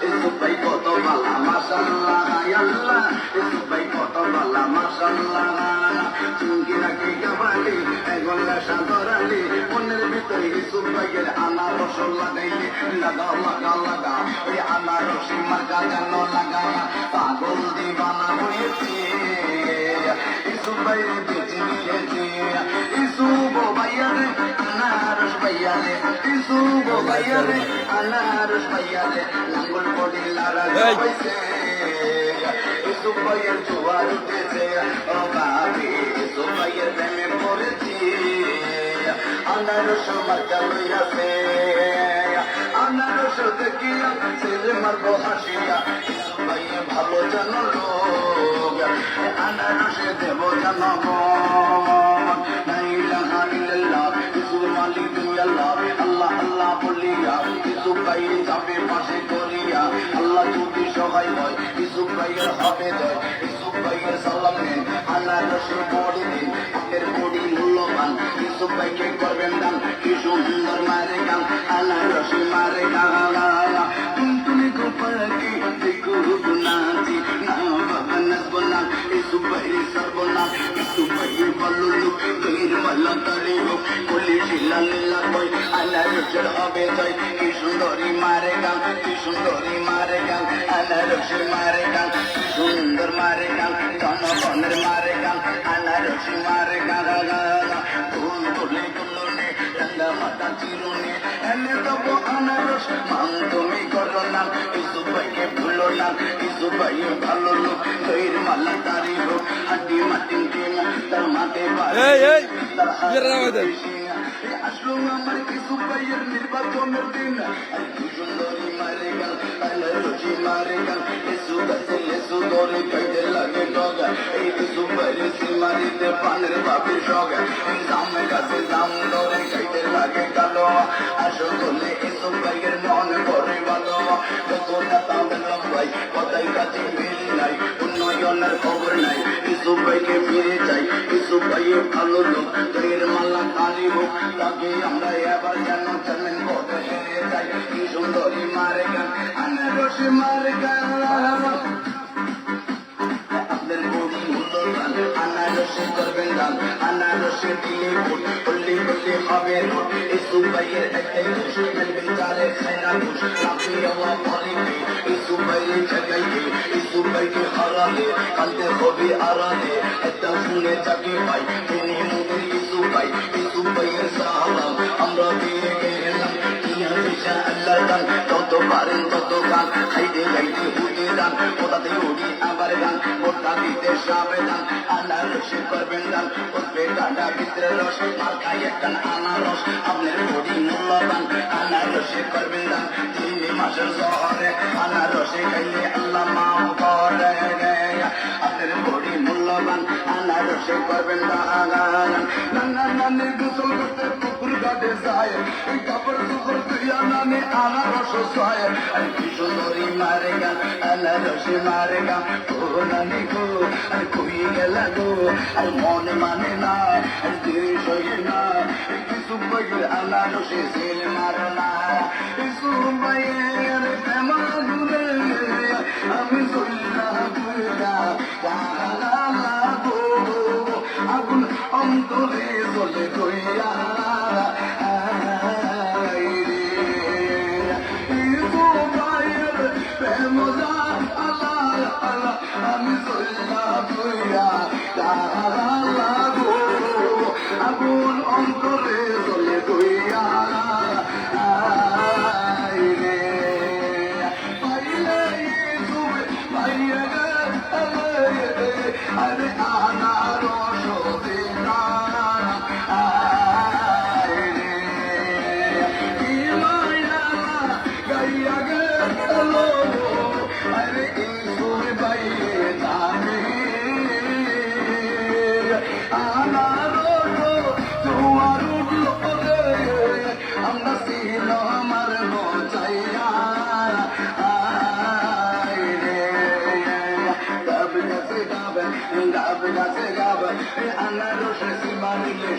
ইসুফ ভাই কত বালা মাশাআল্লাহ আল্লাহ ইসুফ ভাই কত বালা মাশাআল্লাহ চুমকি রাখি কাবালি এগোলা সাদরালি মনের ভিতরে ইসুফ ভাইয়ের আনারস লাগাইলে লাগা লাগা লাগা ওই আনারস মার্কা যেন লাগা পাগল দিবানা হয়েছে ইসুফ ভাইয়ের বেঁচে নিয়েছে ইসুফ ভাইয়ারে আনারস ভাইয়ারে ইসুফ ভাইয়ারে আনারস ভাইয়ারে লাঙ্গল পড়ি লারা হয়েছে ইসুফ ভাইয়ের জোয়ার উঠেছে ও বাবি ইসুফ ভাইয়ের প্রেমে পড়েছি আনারস মার্কা লইয়াছে আনারস দেখিয়া ছেলে মারবো হাসিয়া ইসুফ ভাইয়ে ভালো জানো লোক আনারসে দেব জানব আল্লাহ আল্লাহ বলিয়া ইসুফ ভাই যাবে পাশে করিয়া আল্লাহ যদি সহায় হয় ইসুফ ভাইয়ের হবে জয় ইসুফ ভাইয়ের সালাম নেন আনারসে পড়ে দিন এর বড়ি মূল্যবান ইসুফ ভাইকে করবেন দান কি সুন্দর মারে গান আনারসে মারে গান তুমি গোপালকে দেখো নাচি না বাবা নাচবো না ইসুফ ভাইয়ের সর্বনাম ইসুফ ভাইয়ের ভালো লোক তৈর মাল্লা তারে হোক বলি শিলা লীলা বই আনারসের হবে জয় কি সুন্দরী মারে গান কি সুন্দরী মারে গান আনারসে মারে গান কি সুন্দর মারে গান জনগণের মারে গান আনারসে মারে গান ফুল তুলে তুলনে রাঙ্গা মাথা চিরুনে এনে দেবো আনারস মান তুমি করো না ইসুফ ভাইকে ভুলো না ইসুফ ভাইয়ের ভালো লোক তৈর মাল্লা তারি হোক হাড্ডি মাটিন টিম তার মাঠে আসলো আমার ইসুফ ভাইয়ের নির্বাচনের দিন সুন্দরী মারে গান আনারসি মারে গান ইসুফ গাছে লেসু ধরে খাইতে লাগে ডগ এই ইসুফ ভাইয়ের সিমারিতে পানের বাপের শখ জামে গাছে জাম ধরে খাইতে লাগে কালো আসো বলে ইসুফ ভাইয়ের মন করে ভালো যত নেতা বললাম ভাই কথাই কাছে মিল নাই উন্নয়নের খবর নাই ইসুফ ভাইকে ফিরে যাই ইসুফ ভাইয়ের ভালো লোক তৈর মাল্লা কালি হোক তাকে আমরা এবার যেন চেয়ারম্যান পদে হেরে যাই কি সুন্দরী মারে গান আনারসে মারে গান আপনার বড়ি মূল্যবান আনারসে করবেন গান আনারসে দিলে ভোট বললে বললে হবে ভোট ইসুফ ভাইয়ের একটাই দোষ বিচারে খায় না দোষ আপনি আমার পরে ইসুফ ভাইয়ের জায়গায় ইসুফ ভাইকে হারালে কালকে হবে আড়ালে একটা শুনে যাকে পাই তিনি মুখের ইসুফ ভাইয়ের সাহাবাম আমরা দিয়ে গেলাম টিয়া দিশা আল্লাহ গান যত পারেন তত গান খাইতে খাইতে উঠে যান কোথাতে উঠি আবার গান ওটা দিতে সাবে গান আনারসে করবেন গান উঠবে কাটা ভিতরে রস মার্কায় একটা আনারস আপনার বড়ি মূল্যবান আনারসে করবেন গান 3 মাসের শহরে আনারসে খাইলে আল্লাহ মাও করে আপনার বড়ি মূল্যবান আনারসে করবেন গান নানা নানি গোসল করতে পুকুর ঘাটে যায় কাপড় চোপড় তুইয়া নানি আনারস যায় কি সুন্দরী মারে গান আনারসে মারে গান ও নানি গো আর কই গেলা গো আর মনে মানে না আর দেশ হয়ে না কিছু বইয়ের আনারসে সেল মারো না কিছু বইয়ের প্রেমা দুলে আমি চল্লা বুড়া গো আগুন অন্তরে বলে কইয়া আমি চল্লা বুড়া গো আগুন অন্তরে বলে কইয়া আরে আনারস দিনা কি মায়া গাইয়া গেল আরে ইসুফ ভাইয়ে জানে আনারস জোয়ার উঠলো রে আমরা ছিল আমার চাইয়া গাব গাছে গাব আনারস সিমারিলে